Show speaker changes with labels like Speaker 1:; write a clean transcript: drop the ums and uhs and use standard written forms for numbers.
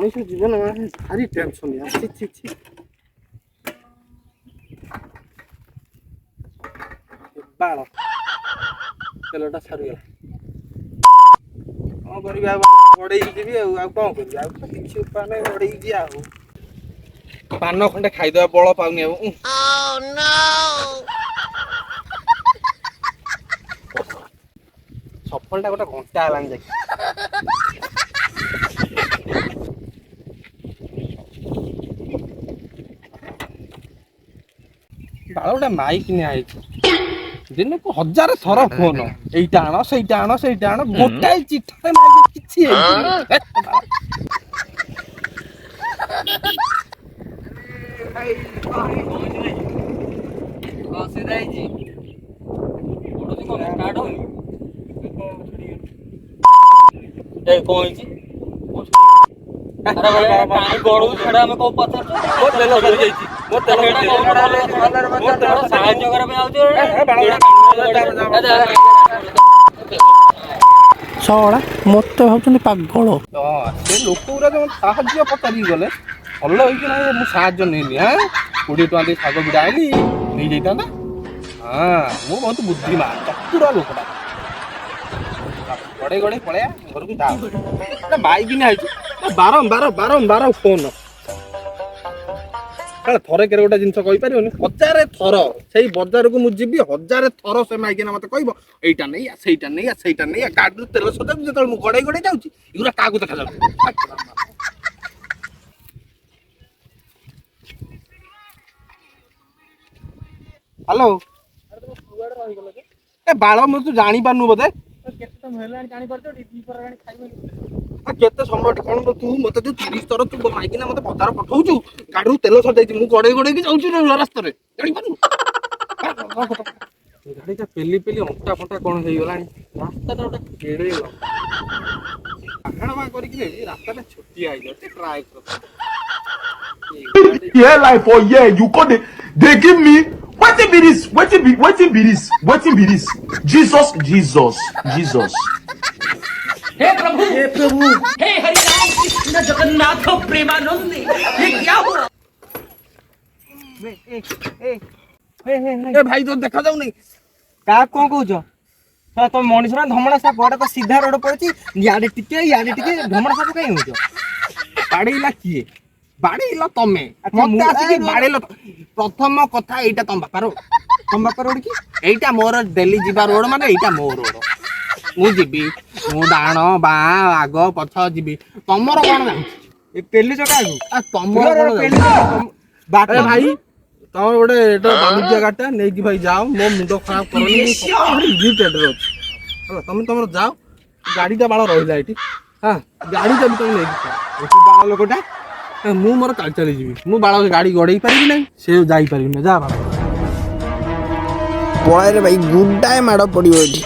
Speaker 1: मनुष्य जीवन भारी टेंशन यार छी छी छी बाल तेलटा छाड़गला कौन करी गड़े जीवी कौन कर किसी उपाय ना गड़े जी पान खंडे खाईदे बल पाऊनी सफलटा गोटे घंटा है जाए बाल गोटे माइक नि दिन को 1000 थर फोन एटा आण सहीटा आण गोटाए चिठा माइक किछि
Speaker 2: सड़ा मत भाई पागल
Speaker 1: से लोक साहय पचारि गले भल होना नहीं हाँ 20 टका दे शाग बिड़ा आईली नहीं जाता हाँ मु बहुत बुद्धिमान चतुर लोकटा गड़े गड़े पलैया घर को जा बैक नहीं बारंबार फोन थरे के गोटे जिन कहीपर 1000 थर से बजार को मुझे 1000 थर से माइकिना मत कह एटा नहीं सहीटा नहीं गाड़ी तेल सजा जो गड़े गड़े जाऊँगी क्या देखा जाऊँ हेलो ए बाल मु तू जानी पारनु बोधे केते समय कौन तू मत 30 थर तू माइकिना मत पदार पठाऊचु गाड़ी तेल सजाई मु गड़े गड़े जाऊँ रास्ता जानी पारनु गाड़ी पेली पेली अंटा फंटा कौन हो गला रास्ता केड़े रास्ता छोटिया try
Speaker 3: here like for year you call they give me wetin be this Jesus
Speaker 4: हे प्रभु हे हरि राम कृष्ण जगन्नाथ प्रेमानंद ये क्या हुआ
Speaker 1: ए भाई तो देखा जाऊ नहीं का कौन कहूछ तुम मनीष धमड़ा साप गोटे तो सीधा रोड पड़े याडे टिके धमड़ा साप कहीं हो बाड़ेला किए बाड़ेल तमे मत आसिक बाड़ेल प्रथम कथा एटा तम बापार रोड कि एटा मोर डेली जीवा रोड माने एटा मो रोड मु जीवी मु डाण बा आग पछ जीवी तमर कौन जाऊँ पेली चका तमर बाटे भाई तुम गोटे बाणिज्य गाटा नहीं भाई जाओ मो मुंड खराब कर तुम तुम जाओ गाड़ीटा बाड़ रहा ये हाँ गाड़ी जब तुम नहीं बाड़ लोकटा मु मोर चली जी मु बाड़ गाड़ी गड़े पारि ना से जापारि जा
Speaker 2: पड़े भाई गुड्डाए माड़ पड़ो ये